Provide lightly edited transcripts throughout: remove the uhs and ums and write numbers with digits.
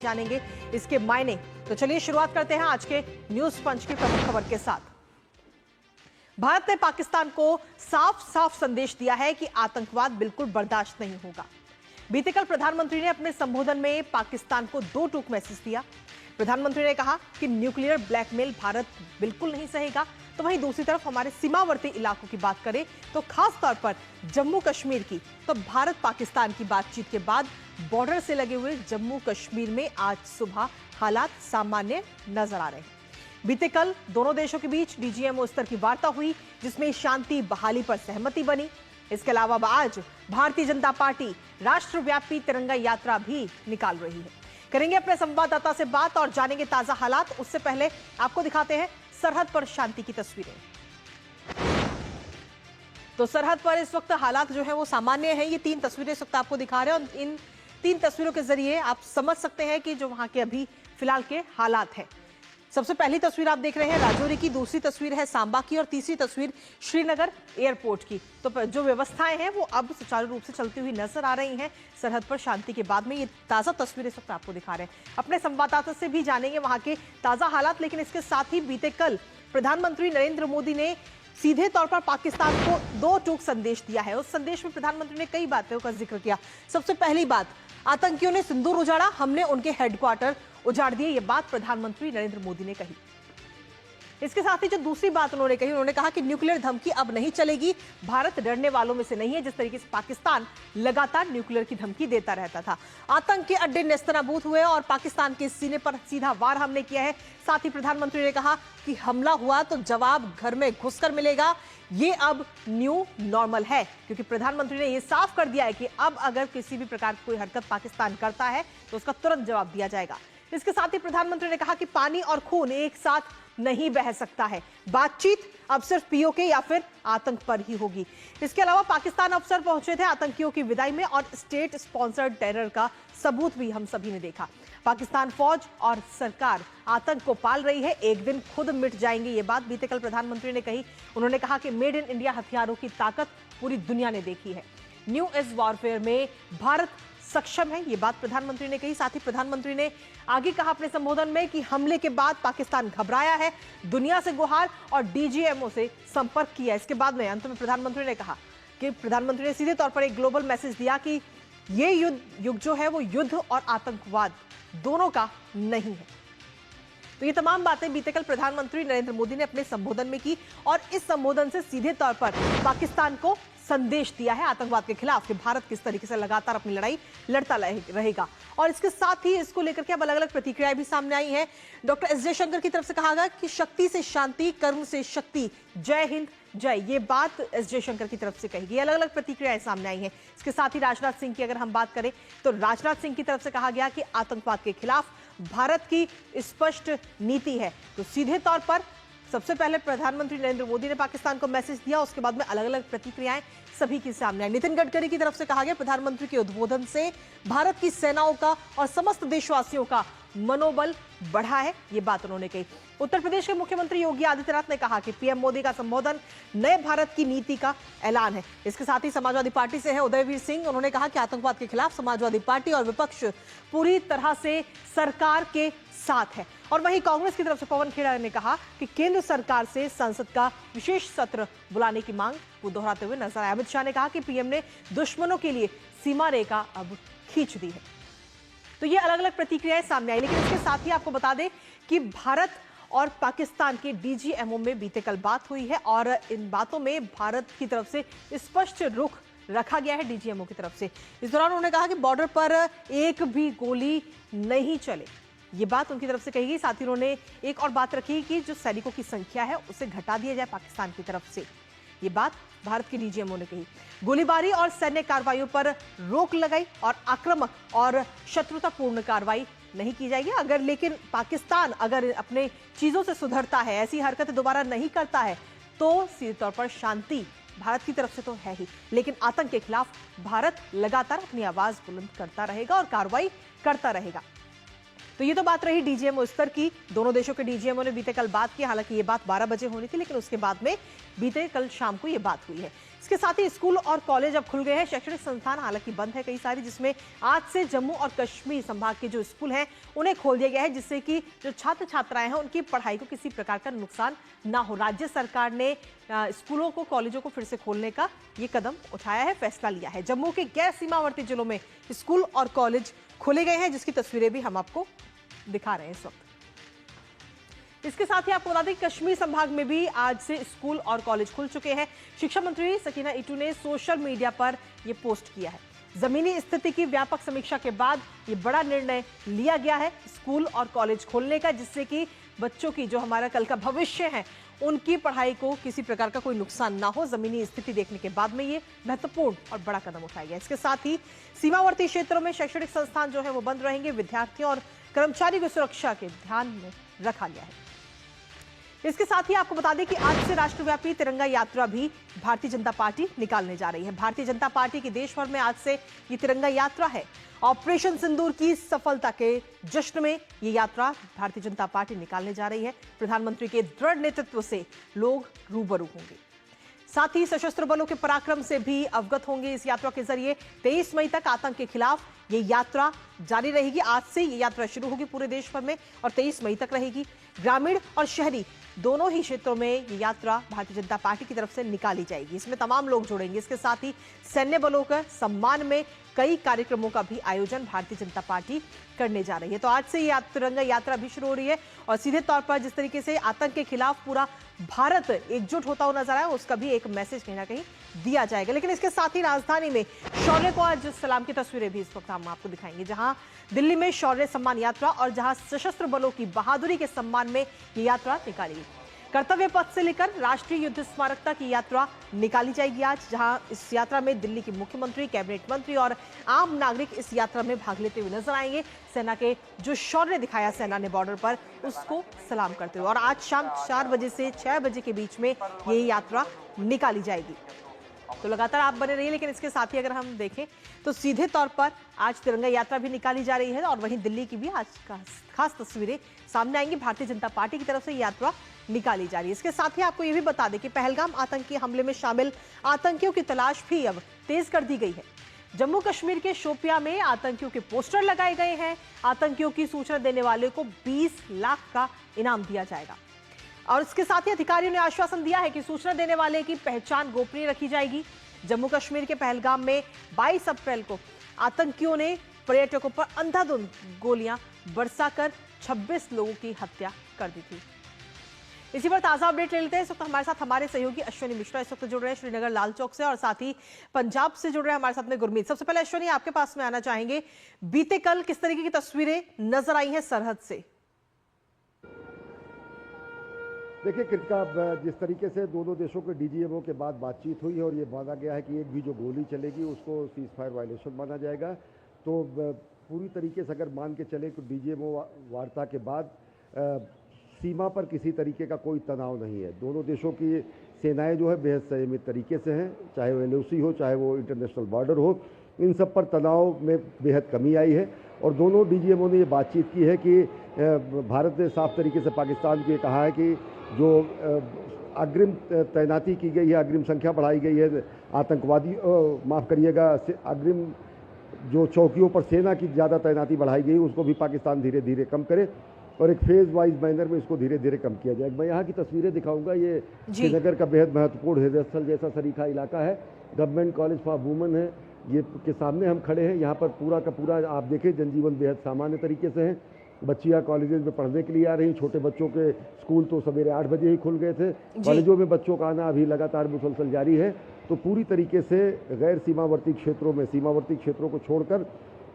जानेंगे इसके मायने। तो चलिए शुरुआत करते हैं आज के न्यूज पंच की प्रमुख खबर के साथ। भारत ने पाकिस्तान को साफ साफ संदेश दिया है कि आतंकवाद बिल्कुल बर्दाश्त नहीं होगा। बीते कल प्रधानमंत्री ने अपने संबोधन में पाकिस्तान को दो टूक मैसेज दिया। प्रधानमंत्री ने कहा कि न्यूक्लियर ब्लैकमेल भारत बिल्कुल नहीं सहेगा। तो वहीं दूसरी तरफ हमारे सीमावर्ती इलाकों की बात करें तो खास तौर पर जम्मू कश्मीर की, तो भारत पाकिस्तान की बातचीत के बाद बॉर्डर से लगे हुए जम्मू कश्मीर में आज सुबह हालात सामान्य नजर आ रहे हैं। बीते कल दोनों देशों के बीच डीजीएमओ स्तर की वार्ता हुई, जिसमें शांति बहाली पर सहमति बनी। इसके अलावा आज भारतीय जनता पार्टी राष्ट्रव्यापी तिरंगा यात्रा भी निकाल रही है। करेंगे अपने संवाददाता से बात और जानेंगे ताजा हालात। उससे पहले आपको दिखाते हैं सरहद पर शांति की तस्वीरें। तो सरहद पर इस वक्त हालात जो है वो सामान्य है। ये तीन तस्वीरें इस वक्त आपको दिखा रहे हैं और इन तीन तस्वीरों के जरिए आप समझ सकते हैं कि जो वहां के अभी फिलहाल के हालात हैं। सबसे पहली तस्वीर आप देख रहे हैं राजौरी की, दूसरी तस्वीर है सांबा की और तीसरी तस्वीर श्रीनगर एयरपोर्ट की। तो जो व्यवस्थाएं हैं वो अब सुचारू रूप से चलती हुई नजर आ रही हैं। सरहद पर शांति के बाद में ये ताजा तस्वीरें इस वक्त आपको दिखा रहे हैं। अपने संवाददाता से भी जानेंगे वहां के ताजा हालात। लेकिन इसके साथ ही बीते कल प्रधानमंत्री नरेंद्र मोदी ने सीधे तौर पर पाकिस्तान को दो टूक संदेश दिया है। उस संदेश में प्रधानमंत्री ने कई बातों का जिक्र किया। सबसे पहली बात, आतंकियों ने सिंदूर उजाड़ा, हमने उनके हेडक्वार्टर उजाड़ दिए। ये बात प्रधानमंत्री नरेंद्र मोदी ने कही। इसके साथ ही जो दूसरी बात उन्होंने कही, उन्होंने कहा कि न्यूक्लियर धमकी अब नहीं चलेगी। भारत डरने वालों में से नहीं है। जिस तरीके से पाकिस्तान लगातार न्यूक्लियर की धमकी देता रहता था, आतंक के अड्डे नेस्तनाबूद हुए और पाकिस्तान के सीने पर सीधा वार हमने किया है। साथ ही प्रधानमंत्री ने कहा कि हमला हुआ तो जवाब घर में घुसकर मिलेगा। ये अब न्यू नॉर्मल है, क्योंकि प्रधानमंत्री ने यह साफ कर दिया है कि अब अगर किसी भी प्रकार की कोई हरकत पाकिस्तान करता है तो उसका तुरंत जवाब दिया जाएगा। इसके साथ ही प्रधानमंत्री ने कहा कि पानी और खून एक साथ नहीं बह सकता है। बातचीत अब सिर्फ पीओके या फिर आतंक पर ही होगी। इसके अलावा पाकिस्तान अफसर पहुंचे थे आतंकियों की विदाई में और स्टेट स्पॉन्सर्ड टेरर का सबूत भी हम सभी ने देखा। पाकिस्तान फौज और सरकार आतंक को पाल रही है, एक दिन खुद मिट जाएंगे। ये बात बीते कल प्रधानमंत्री ने कही। उन्होंने कहा कि मेड इन इंडिया हथियारों की ताकत पूरी दुनिया ने देखी है। न्यू एज वॉरफेयर में भारत सक्षम है, ये बात प्रधानमंत्री ने कही। साथ ही प्रधानमंत्री ने आगे कहा अपने संबोधन में कि हमले के बाद पाकिस्तान घबराया है, दुनिया से गुहार और डीजीएमओ से संपर्क किया। इसके बाद में अंत में प्रधानमंत्री ने कहा कि प्रधानमंत्री ने सीधे तौर पर एक ग्लोबल मैसेज दिया कि ये युग जो है वो युद्ध और आतंकवाद दोनों का नहीं है। तो ये तमाम बातें बीते कल प्रधानमंत्री नरेंद्र मोदी ने अपने संबोधन में की और इस संबोधन से सीधे तौर पर पाकिस्तान को संदेश दिया है आतंकवाद के खिलाफ कि भारत किस तरीके से लगातार अपनी लड़ाई लड़ता रहेगा। और इसके साथ ही इसको लेकर के अब अलग अलग प्रतिक्रियाएं भी सामने आई हैं। डॉक्टर एस जयशंकर की तरफ से कहा गया कि शक्ति से शांति, कर्म से शक्ति, जय हिंद जय। ये बात एस जयशंकर की तरफ से कही गई। अलग अलग प्रतिक्रियाएं सामने आई हैं। इसके साथ ही राजनाथ सिंह की अगर हम बात करें तो राजनाथ सिंह की तरफ से कहा गया कि आतंकवाद के खिलाफ भारत की स्पष्ट नीति है। तो सीधे तौर पर सबसे पहले प्रधानमंत्री नरेंद्र मोदी ने पाकिस्तान को मैसेज दिया, उसके बाद में अलग अलग प्रतिक्रियाएं सभी के सामने आई। नितिन गडकरी की तरफ से कहा गया प्रधानमंत्री के उद्बोधन से भारत की सेनाओं का और समस्त देशवासियों का मनोबल बढ़ा है, ये बात उन्होंने कही। उत्तर प्रदेश के मुख्यमंत्री योगी आदित्यनाथ ने कहा कि पीएम मोदी का संबोधन नए भारत की नीति का ऐलान है। इसके साथ ही समाजवादी पार्टी से हैं उदयवीर सिंह। उन्होंने कहा कि आतंकवाद के खिलाफ समाजवादी पार्टी और विपक्ष पूरी तरह से सरकार के साथ है। और वहीं कांग्रेस की तरफ से पवन खेड़ा ने कहा कि केंद्र सरकार से संसद का विशेष सत्र बुलाने की मांग वो दोहराते हुए नजर आए। अमित शाह ने कहा कि पीएम ने दुश्मनों के लिए सीमा रेखा अब खींच दी है। तो ये अलग अलग प्रतिक्रियाएं सामने आई। लेकिन इसके साथ ही आपको बता दें कि भारत और पाकिस्तान के डीजीएमओ में बीते कल बात हुई है और इन बातों में भारत की तरफ से स्पष्ट रुख रखा गया है डीजीएमओ की तरफ से। इस दौरान उन्होंने कहा कि बॉर्डर पर एक भी गोली नहीं चले, ये बात उनकी तरफ से कही गई। साथ ही उन्होंने एक और बात रखी कि जो सैनिकों की संख्या है उसे घटा दिया जाए पाकिस्तान की तरफ से, ये बात भारत के डीजीएमओ ने कही। गोलीबारी और सैन्य कार्रवाइयों पर रोक लगाई और आक्रामक और शत्रुतापूर्ण कार्रवाई नहीं की जाएगी। लेकिन पाकिस्तान अगर अपने चीजों से सुधरता है, ऐसी हरकतें दोबारा नहीं करता है, तो सीधे तौर पर शांति भारत की तरफ से तो है ही, लेकिन आतंक के खिलाफ भारत लगातार अपनी आवाज बुलंद करता रहेगा और कार्रवाई करता रहेगा। तो ये तो बात रही डीजीएमओ स्तर की। दोनों देशों के डीजीएमओ ने बीते कल बात की। हालांकि ये बात 12 बजे होनी थी, लेकिन उसके बाद में बीते कल शाम को ये बात हुई है। इसके साथ ही स्कूल और कॉलेज अब खुल गए हैं। शैक्षणिक संस्थान हालांकि बंद है कई सारी, जिसमें आज से जम्मू और कश्मीर संभाग के जो स्कूल हैं उन्हें खोल दिया गया है, जिससे कि जो छात्र छात्राएं हैं उनकी पढ़ाई को किसी प्रकार का नुकसान ना हो। राज्य सरकार ने स्कूलों को, कॉलेजों को फिर से खोलने का ये कदम उठाया है, फैसला लिया है। जम्मू के गैर सीमावर्ती जिलों में स्कूल और कॉलेज खोले गए हैं, जिसकी तस्वीरें भी हम आपको दिखा रहे हैं इस वक्त। इसके साथ ही आपको बता दें कश्मीर संभाग में भी आज से स्कूल और कॉलेज खुल चुके हैं। शिक्षा मंत्री सकीना इटू ने सोशल मीडिया पर यह पोस्ट किया है। जमीनी स्थिति की व्यापक समीक्षा के बाद ये बड़ा निर्णय लिया गया है स्कूल और कॉलेज खोलने का, जिससे कि बच्चों की जो हमारा कल का भविष्य है उनकी पढ़ाई को किसी प्रकार का कोई नुकसान ना हो। जमीनी स्थिति देखने के बाद में ये महत्वपूर्ण और बड़ा कदम उठाया गया। इसके साथ ही सीमावर्ती क्षेत्रों में शैक्षणिक संस्थान जो है वो बंद रहेंगे। विद्यार्थियों और कर्मचारियों की सुरक्षा के ध्यान में रखा गया है। इसके साथ ही आपको बता दें कि आज से राष्ट्रव्यापी तिरंगा यात्रा भी भारतीय जनता पार्टी निकालने जा रही है। भारतीय जनता पार्टी की देश भर में आज से ये तिरंगा यात्रा है। ऑपरेशन सिंदूर की सफलता के जश्न में ये यात्रा भारतीय जनता पार्टी निकालने जा रही है। प्रधानमंत्री के दृढ़ नेतृत्व से लोग रूबरू होंगे। साथ ही सशस्त्र बलों के पराक्रम से भी अवगत होंगे। इस यात्रा के जरिए 23 मई तक आतंक के खिलाफ ये यात्रा जारी रहेगी। आज से ये यात्रा शुरू होगी पूरे देश भर में और 23 मई तक रहेगी। ग्रामीण और शहरी दोनों ही क्षेत्रों में ये यात्रा भारतीय जनता पार्टी की तरफ से निकाली जाएगी। इसमें तमाम लोग जुड़ेंगे। इसके साथ ही सैन्य बलों के सम्मान में कई कार्यक्रमों का भी आयोजन भारतीय जनता पार्टी करने जा रही है। तो आज से ये तिरंगा यात्रा भी शुरू हो रही है और सीधे तौर पर जिस तरीके से आतंक के खिलाफ पूरा भारत एकजुट होता हुआ नजर आया, उसका भी एक मैसेज कहीं ना कहीं दिया जाएगा। लेकिन इसके साथ ही राजधानी में शौर्य को आज सलाम की तस्वीरें भी इस वक्त हम आपको दिखाएंगे, जहां दिल्ली में शौर्य सम्मान यात्रा और जहां सशस्त्र बलों की बहादुरी के सम्मान में ये यात्रा निकाली गई। कर्तव्य पथ से लेकर राष्ट्रीय युद्ध स्मारक तक की यात्रा निकाली जाएगी आज, जहां इस यात्रा में दिल्ली के मुख्यमंत्री, कैबिनेट मंत्री और आम नागरिक इस यात्रा में भाग लेते हुए नजर आएंगे। सेना के जो शौर्य दिखाया सेना ने बॉर्डर पर, उसको सलाम करते हुए। और आज शाम 4 बजे से 6 बजे के बीच में ये यात्रा निकाली जाएगी। तो लगातार आप बने रहिए। लेकिन इसके साथ ही अगर हम देखें तो सीधे तौर पर आज तिरंगा यात्रा भी निकाली जा रही है और वहीं दिल्ली की भी आज खास तस्वीरें सामने आएंगी। भारतीय जनता पार्टी की तरफ से यात्रा निकाली जा रही है। इसके साथ ही आपको यह भी बता दें कि पहलगाम आतंकी हमले में शामिल आतंकियों की तलाश भी अब तेज कर दी गई है। जम्मू कश्मीर के शोपियां में आतंकियों के पोस्टर लगाए गए हैं। आतंकियों की सूचना देने वाले को 20 लाख का इनाम दिया जाएगा। और इसके साथ ही अधिकारियों ने आश्वासन दिया है कि सूचना देने वाले की पहचान गोपनीय रखी जाएगी। जम्मू कश्मीर के पहलगाम में 22 अप्रैल को आतंकियों ने पर्यटकों पर अंधाधुंध गोलियां बरसाकर 26 लोगों की हत्या कर दी थी। इसी पर ताजा अपडेट ले लेते हैं। इस वक्त हमारे साथ हमारे सहयोगी अश्विनी मिश्रा इस वक्त जुड़ रहे हैं श्रीनगर लाल चौक से और साथ ही पंजाब से जुड़ रहे हैं हमारे साथ में गुरमीत। सबसे पहले अश्विनी, आपके पास में आना चाहेंगे, बीते कल किस तरीके की तस्वीरें नजर आई हैं सरहद से? देखिए कृतिका, जिस तरीके से दोनों देशों के डीजीएमओ के बाद बातचीत हुई है और ये माना गया है कि एक भी जो गोली चलेगी उसको सीज फायर वायलेशन माना जाएगा, तो पूरी तरीके से अगर मान के चले तो डीजीएमओ वार्ता के बाद सीमा पर किसी तरीके का कोई तनाव नहीं है। दोनों देशों की सेनाएं जो है बेहद संयमित तरीके से हैं, चाहे वो एलओसी हो चाहे वो इंटरनेशनल बॉर्डर हो, इन सब पर तनाव में बेहद कमी आई है। और दोनों डीजीएमओ ने ये बातचीत की है कि भारत ने साफ तरीके से पाकिस्तान को ये कहा है कि जो अग्रिम तैनाती की गई है, अग्रिम संख्या बढ़ाई गई है, आतंकवादी माफ़ करिएगा, अग्रिम जो चौकियों पर सेना की ज़्यादा तैनाती बढ़ाई गई उसको भी पाकिस्तान धीरे धीरे कम करे और एक फेज वाइज मैनर में इसको धीरे धीरे कम किया जाए। मैं यहाँ की तस्वीरें दिखाऊंगा। ये श्रीनगर का बेहद महत्वपूर्ण हृदय स्थल जैसा सरीखा इलाका है। गवर्नमेंट कॉलेज फॉर वुमेन है, ये के सामने हम खड़े हैं। यहाँ पर पूरा का पूरा आप देखें जनजीवन बेहद सामान्य तरीके से है। बच्चियाँ कॉलेजेस में पढ़ने के लिए आ रही, छोटे बच्चों के स्कूल तो सवेरे 8 बजे ही खुल गए थे। कॉलेजों में बच्चों का आना अभी लगातार मुसलसल जारी है। तो पूरी तरीके से गैर सीमावर्ती क्षेत्रों में, सीमावर्ती क्षेत्रों को छोड़कर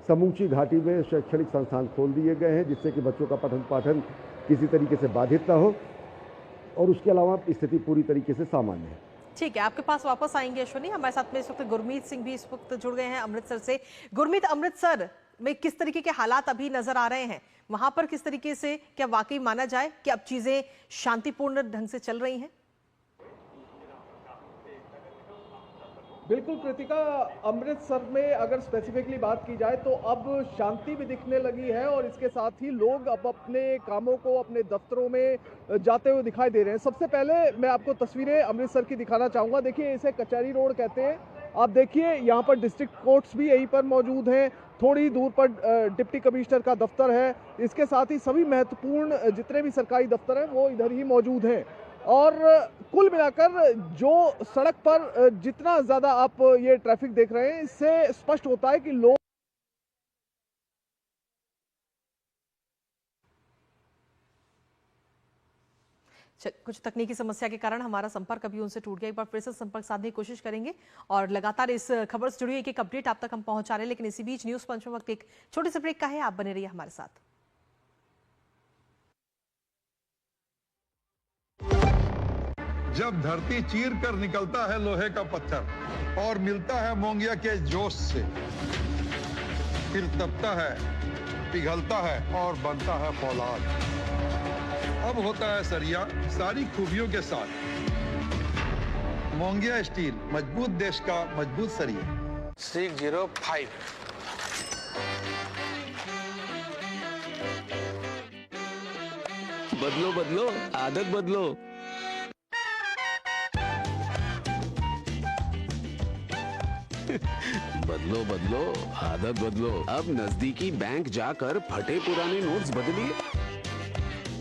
समूची घाटी में शैक्षणिक संस्थान खोल दिए गए हैं, जिससे कि बच्चों का पठन पाठन किसी तरीके से बाधित ना हो और उसके अलावा स्थिति पूरी तरीके से सामान्य है। ठीक है, आपके पास वापस आएंगे अश्विनी। हमारे साथ में इस वक्त गुरमीत सिंह भी इस वक्त जुड़ गए हैं अमृतसर से। गुरमीत, अमृतसर में किस तरीके के हालात अभी नजर आ रहे हैं? वहां पर किस तरीके से, क्या वाकई माना जाए कि अब चीजें शांतिपूर्ण ढंग से चल रही हैं? बिल्कुल कृतिका, अमृतसर में अगर स्पेसिफिकली बात की जाए तो अब शांति भी दिखने लगी है और इसके साथ ही लोग अब अपने कामों को अपने दफ्तरों में जाते हुए दिखाई दे रहे हैं। सबसे पहले मैं आपको तस्वीरें अमृतसर की दिखाना चाहूँगा। देखिए, इसे कचहरी रोड कहते हैं। आप देखिए, यहाँ पर डिस्ट्रिक्ट कोर्ट्स भी यहीं पर मौजूद हैं। थोड़ी दूर पर डिप्टी कमिश्नर का दफ्तर है। इसके साथ ही सभी महत्वपूर्ण जितने भी सरकारी दफ्तर हैं वो इधर ही मौजूद हैं। और कुल मिलाकर जो सड़क पर जितना ज़्यादा आप ये ट्रैफिक देख रहे हैं, इससे स्पष्ट होता है कि लोग कुछ तकनीकी समस्या के कारण हमारा संपर्क अभी उनसे टूट गया। एक बार फिर से संपर्क साधने की कोशिश करेंगे और लगातार इस खबर से जुड़ी एक अपडेट आप तक हम पहुंचा रहे हैं। लेकिन इसी बीच न्यूज पंच में वक्त एक छोटे से ब्रेक का है। आप बने रहिए हमारे साथ। जब धरती चीर कर निकलता है लोहे का पत्थर और मिलता है मोंगिया के जोश से, फिर तपता है, पिघलता है और बनता है फौलाद। अब होता है सरिया सारी खूबियों के साथ। मोंगिया स्टील, मजबूत देश का मजबूत सरिया। 605 बदलो बदलो आदत बदलो। बदलो बदलो आदत बदलो। अब नजदीकी बैंक जाकर फटे पुराने नोट्स बदलिए।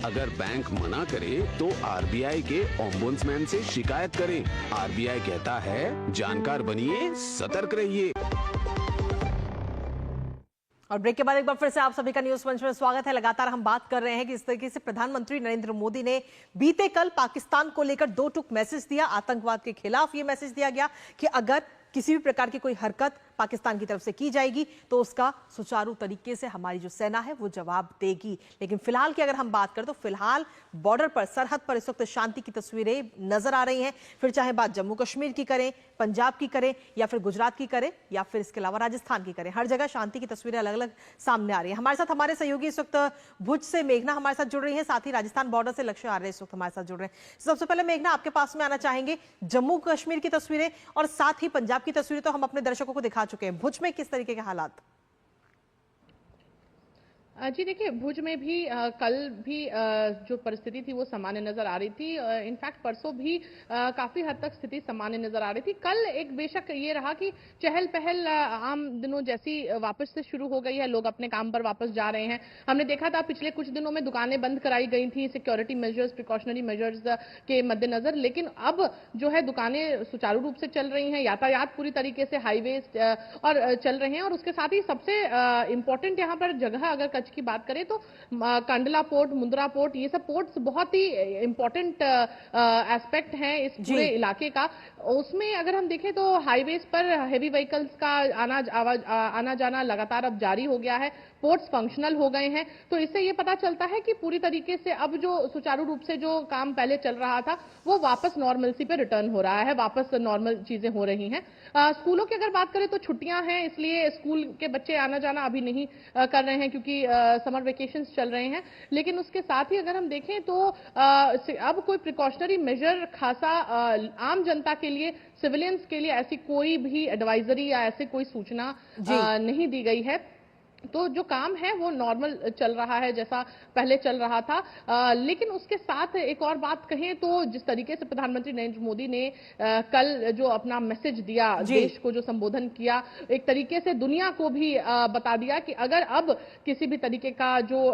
अगर बैंक मना करे तो आरबीआई के ओम्बुड्समैन से शिकायत करें। आरबीआई कहता है जानकार बनिए, सतर्क रहिए। और ब्रेक के बाद एक बार फिर से आप सभी का न्यूज पंच में स्वागत है। लगातार हम बात कर रहे हैं कि इस तरीके से प्रधानमंत्री नरेंद्र मोदी ने बीते कल पाकिस्तान को लेकर दो टूक मैसेज दिया। आतंकवाद के खिलाफ यह मैसेज दिया गया कि अगर किसी भी प्रकार की कोई हरकत पाकिस्तान की तरफ से की जाएगी तो उसका सुचारू तरीके से हमारी जो सेना है वो जवाब देगी। लेकिन फिलहाल की अगर हम बात करें तो फिलहाल बॉर्डर पर, सरहद पर इस वक्त शांति की तस्वीरें नजर आ रही हैं। फिर चाहे बात जम्मू कश्मीर की करें, पंजाब की करें या फिर गुजरात की करें या फिर इसके अलावा राजस्थान की करें, हर जगह शांति की तस्वीरें अलग अलग सामने आ रही है। हमारे साथ हमारे सहयोगी इस वक्त भुज से मेघना हमारे साथ जुड़ रही है, साथ ही राजस्थान बॉर्डर से लक्ष्य आर्य इस वक्त हमारे साथ जुड़ रहे हैं। सबसे पहले मेघना, आपके पास में आना चाहेंगे जम्मू कश्मीर की तस्वीरें और साथ ही पंजाब की तस्वीरें तो हम अपने दर्शकों को दिखा चुके हैं। भुज में किस तरीके के हालात? जी देखिए, भुज में भी कल भी जो परिस्थिति थी वो सामान्य नजर आ रही थी। इनफैक्ट परसों भी काफी हद तक स्थिति सामान्य नजर आ रही थी। कल एक बेशक ये रहा कि चहल पहल आम दिनों जैसी वापस से शुरू हो गई है, लोग अपने काम पर वापस जा रहे हैं। हमने देखा था पिछले कुछ दिनों में दुकानें बंद कराई गई थी सिक्योरिटी मेजर्स, प्रिकॉशनरी मेजर्स के मद्देनजर, लेकिन अब जो है दुकानें सुचारू रूप से चल रही हैं, यातायात पूरी तरीके से हाईवे और चल रहे हैं। और उसके साथ ही सबसे इंपॉर्टेंट यहाँ पर जगह अगर की बात करें तो कंडला पोर्ट, मुंद्रा पोर्ट, ये सब पोर्ट्स बहुत ही इंपॉर्टेंट एस्पेक्ट हैं इस पूरे इलाके का। उसमें अगर हम देखें तो हाईवेज पर हेवी व्हीकल्स का आना जाना लगातार अब जारी हो गया है। पोर्ट्स फंक्शनल हो गए हैं, तो इससे ये पता चलता है कि पूरी तरीके से अब जो सुचारू रूप से जो काम पहले चल रहा था वो वापस नॉर्मलसी पे रिटर्न हो रहा है, वापस नॉर्मल चीजें हो रही हैं। स्कूलों की अगर बात करें तो छुट्टियां हैं, इसलिए स्कूल के बच्चे आना जाना अभी नहीं कर रहे हैं क्योंकि समर वेकेशंस चल रहे हैं। लेकिन उसके साथ ही अगर हम देखें तो अब कोई प्रिकॉशनरी मेजर खासा आम जनता के लिए, सिविलियंस के लिए ऐसी कोई भी एडवाइजरी या ऐसे कोई सूचना नहीं दी गई है। तो जो काम है वो नॉर्मल चल रहा है जैसा पहले चल रहा था। लेकिन उसके साथ एक और बात कहें तो जिस तरीके से प्रधानमंत्री नरेंद्र मोदी ने कल जो अपना मैसेज दिया, देश को जो संबोधन किया, एक तरीके से दुनिया को भी बता दिया कि अगर अब किसी भी तरीके का जो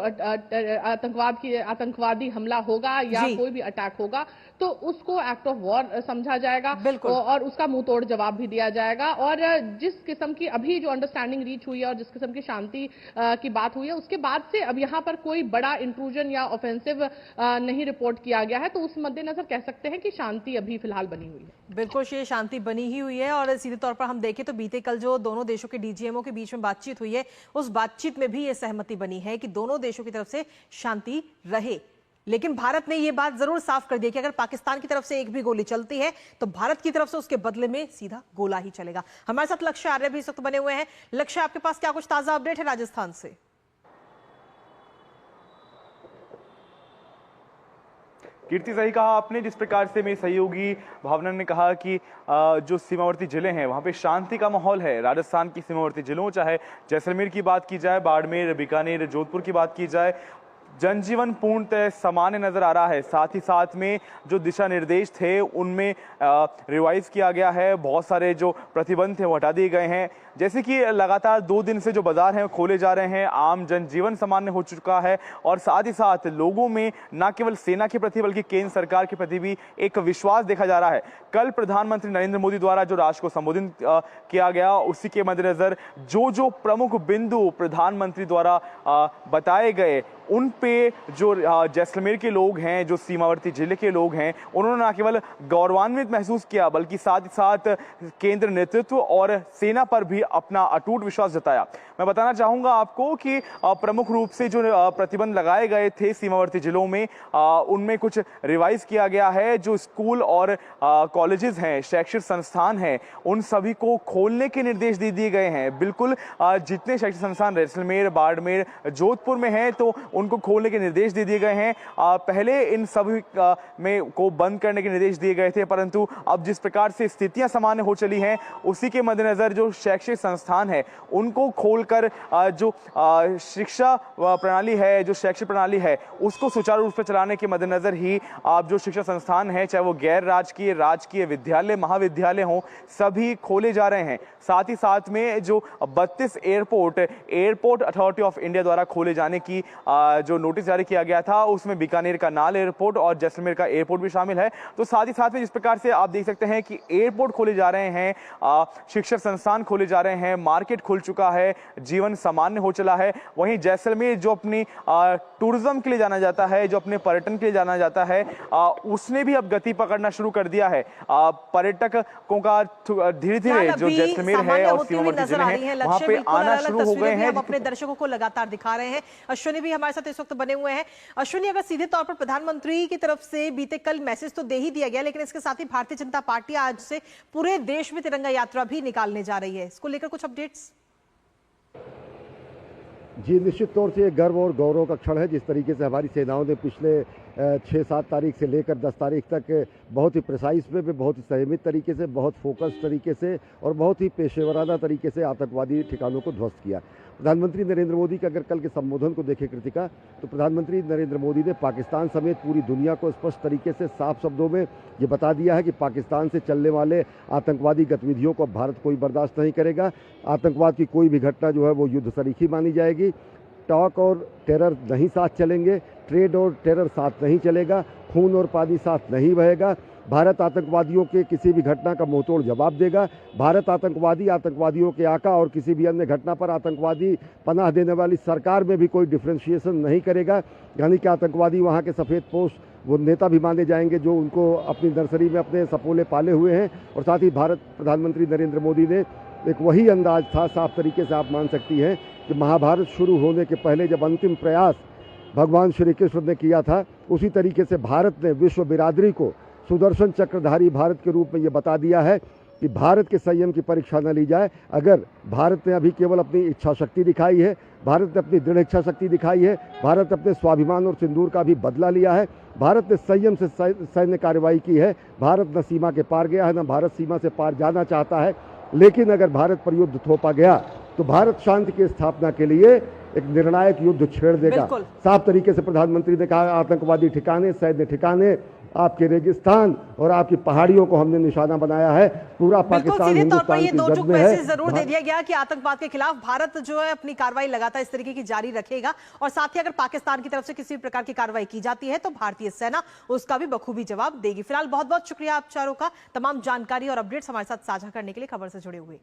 आतंकवादी हमला होगा या कोई भी अटैक होगा तो उसको एक्ट ऑफ वॉर समझा जाएगा और उसका मुंह तोड़ जवाब भी दिया जाएगा। और जिस किस्म की अभी जो अंडरस्टैंडिंग रीच हुई है और जिस किस्म की शांति की बात हुई है उसके बाद से अब यहां पर कोई बड़ा इंट्रूजन या ऑफेंसिव नहीं रिपोर्ट किया गया है, तो उस मद्देनजर कह सकते हैं कि शांति अभी फिलहाल बनी हुई है। बिल्कुल, ये शांति बनी ही हुई है। और सीधे तौर पर हम देखें तो बीते कल जो दोनों देशों के डीजीएमओ के बीच में बातचीत हुई है, उस बातचीत में भी ये सहमति बनी है कि दोनों देशों की तरफ से शांति रहे। लेकिन भारत ने यह बात जरूर साफ कर दी कि अगर पाकिस्तान की तरफ से एक भी गोली चलती है तो भारत की तरफ से उसके बदले में सीधा गोला ही चलेगा। हमारे साथ लक्ष्य आर्य भी इस वक्त बने हुए हैं। लक्ष्य, आपके पास क्या कुछ ताजा अपडेट है राजस्थान से? कीर्ति, सही कहा आपने। जिस प्रकार से मेरी सहयोगी भावना ने कहा कि जो सीमावर्ती जिले हैं वहाँ पे शांति का माहौल है। राजस्थान की सीमावर्ती जिलों, चाहे जैसलमेर की बात की जाए, बाड़मेर, बीकानेर, जोधपुर की बात की जाए, जनजीवन पूर्णतः सामान्य नजर आ रहा है। साथ ही साथ में जो दिशा निर्देश थे उनमें रिवाइज किया गया है। बहुत सारे जो प्रतिबंध थे वो हटा दिए गए हैं। जैसे कि लगातार 2 दिन से जो बाजार हैं खोले जा रहे हैं, आम जनजीवन सामान्य हो चुका है और साथ ही साथ लोगों में न केवल सेना के प्रति बल्कि केंद्र सरकार के प्रति भी एक विश्वास देखा जा रहा है। कल प्रधानमंत्री नरेंद्र मोदी द्वारा जो राष्ट्र को संबोधित किया गया, उसी के मद्देनजर जो प्रमुख बिंदु प्रधानमंत्री द्वारा बताए गए, उन पे जो जैसलमेर के लोग हैं, जो सीमावर्ती जिले के लोग हैं, उन्होंने न केवल गौरवान्वित महसूस किया बल्कि साथ ही साथ केंद्र नेतृत्व और सेना पर भी अपना अटूट विश्वास जताया। मैं बताना चाहूंगा आपको कि प्रमुख रूप से जो प्रतिबंध लगाए गए थे सीमावर्ती जिलों में, उनमें कुछ रिवाइज किया गया है। जो स्कूल और कॉलेजेस हैं, शैक्षिक संस्थान हैं, उन सभी को खोलने के निर्देश दे दिए गए हैं। बिल्कुल जितने शैक्षिक संस्थान जैसलमेर, बाड़मेर, जोधपुर में हैं तो उनको खोलने के निर्देश दे दिए गए हैं। पहले इन सभी में को बंद करने के निर्देश दिए गए थे, परंतु अब जिस प्रकार से स्थितियां सामान्य हो चली हैं, उसी के मद्देनजर जो शैक्षिक संस्थान है उनको खोलकर जो शिक्षा प्रणाली है, जो शैक्षिक प्रणाली है, उसको सुचारू रूप से चलाने के मद्देनजर ही आप जो शिक्षा संस्थान है, चाहे वो गैर राजकीय, राजकीय विद्यालय, महाविद्यालय हों, सभी खोले जा रहे हैं। साथ ही साथ में जो 32 एयरपोर्ट अथॉरिटी ऑफ इंडिया द्वारा खोले जाने की जो नोटिस जारी किया गया था, उसमें बीकानेर का नाल एयरपोर्ट और जैसलमेर का एयरपोर्ट भी शामिल है। तो साथ ही साथ में जिस प्रकार से आप देख सकते हैं कि एयरपोर्ट खोले जा रहे हैं, शिक्षण संस्थान खोले जा रहे हैं, मार्केट खुल चुका है, जीवन सामान्य हो चला है। वहीं जैसलमेर जो अपनी टूरिज्म के लिए जाना जाता है, जो अपने पर्यटन के लिए जाना जाता है, उसने भी अब गति पकड़ना शुरू कर दिया है। पर्यटकों का धीरे धीरे जो जैसलमेर है और सीमावर्ती जिले हैं वहां पे आना शुरू हो गए हैं। हम अपने दर्शकों को लगातार दिखा रहे हैं। अश्विनी भी हमारे साथ इस वक्त बने हुए हैं। अश्विनी, अगर सीधे तौर पर प्रधानमंत्री की तरफ से बीते कल मैसेज तो दे ही दिया गया, लेकिन इसके साथ ही भारतीय जनता पार्टी आज से पूरे देश में तिरंगा यात्रा भी निकालने जा रही है, इसको लेकर कुछ अपडेट्स? जी, निश्चित तौर से ये गर्व और गौरव का क्षण है। जिस तरीके से हमारी सेनाओं ने पिछले 6-7 तारीख से लेकर 10 तारीख तक बहुत ही प्रिसाइज पे बहुत ही संयमित तरीके से, बहुत फोकस तरीके से और बहुत ही पेशेवराना तरीके से आतंकवादी ठिकानों को ध्वस्त किया। प्रधानमंत्री नरेंद्र मोदी का अगर कल के संबोधन को देखें कृतिका, तो प्रधानमंत्री नरेंद्र मोदी ने पाकिस्तान समेत पूरी दुनिया को स्पष्ट तरीके से साफ शब्दों में ये बता दिया है कि पाकिस्तान से चलने वाले आतंकवादी गतिविधियों को भारत कोई बर्दाश्त नहीं करेगा। आतंकवाद की कोई भी घटना जो है वो युद्ध सरीखी मानी जाएगी। टॉक और टेरर नहीं साथ चलेंगे, ट्रेड और टेरर साथ नहीं चलेगा, खून और पानी साथ नहीं बहेगा। भारत आतंकवादियों के किसी भी घटना का मुंहतोड़ जवाब देगा। भारत आतंकवादियों के आका और किसी भी अन्य घटना पर आतंकवादी पनाह देने वाली सरकार में भी कोई डिफ्रेंशिएशन नहीं करेगा। यानी कि आतंकवादी वहाँ के सफ़ेद पोश वो नेता भी माने जाएंगे जो उनको अपनी नर्सरी में अपने सपोले पाले हुए हैं। और साथ ही भारत प्रधानमंत्री नरेंद्र मोदी ने एक वही अंदाज था, साफ तरीके से आप मान सकती हैं कि महाभारत शुरू होने के पहले जब अंतिम प्रयास भगवान श्री कृष्ण ने किया था, उसी तरीके से भारत ने विश्व बिरादरी को सुदर्शन चक्रधारी भारत के रूप में ये बता दिया है कि भारत के संयम की परीक्षा न ली जाए। अगर भारत ने अभी केवल अपनी इच्छा शक्ति दिखाई है, भारत ने अपनी दृढ़ इच्छा शक्ति दिखाई है, भारत अपने स्वाभिमान और सिंदूर का भी बदला लिया है, भारत ने संयम से सैन्य कार्रवाई की है, भारत न सीमा के पार गया है, न भारत सीमा से पार जाना चाहता है। लेकिन अगर भारत पर युद्ध थोपा गया तो भारत शांति की स्थापना के लिए एक निर्णायक युद्ध छेड़ देगा। साफ तरीके से प्रधानमंत्री ने कहा, आतंकवादी ठिकाने, सैन्य ठिकाने, आपके रेगिस्तान और आपकी पहाड़ियों को हमने निशाना बनाया है। पूरा पाकिस्तान हिंदुस्तान की जद में है। जरूर दे दिया गया कि आतंकवाद के खिलाफ भारत जो है अपनी कार्रवाई लगातार इस तरीके की जारी रखेगा और साथ ही अगर पाकिस्तान की तरफ से किसी प्रकार की कार्रवाई की जाती है तो भारतीय सेना उसका भी बखूबी जवाब देगी। फिलहाल बहुत बहुत शुक्रिया आप चारों का तमाम जानकारी और अपडेट्स हमारे साथ साझा करने के लिए, खबर से जुड़े हुए।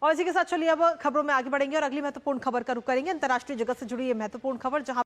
और इसी के साथ चलिए अब खबरों में आगे बढ़ेंगे और अगली महत्वपूर्ण खबर का रुख करेंगे। अंतर्राष्ट्रीय जगत से जुड़ी ये महत्वपूर्ण खबर, जहां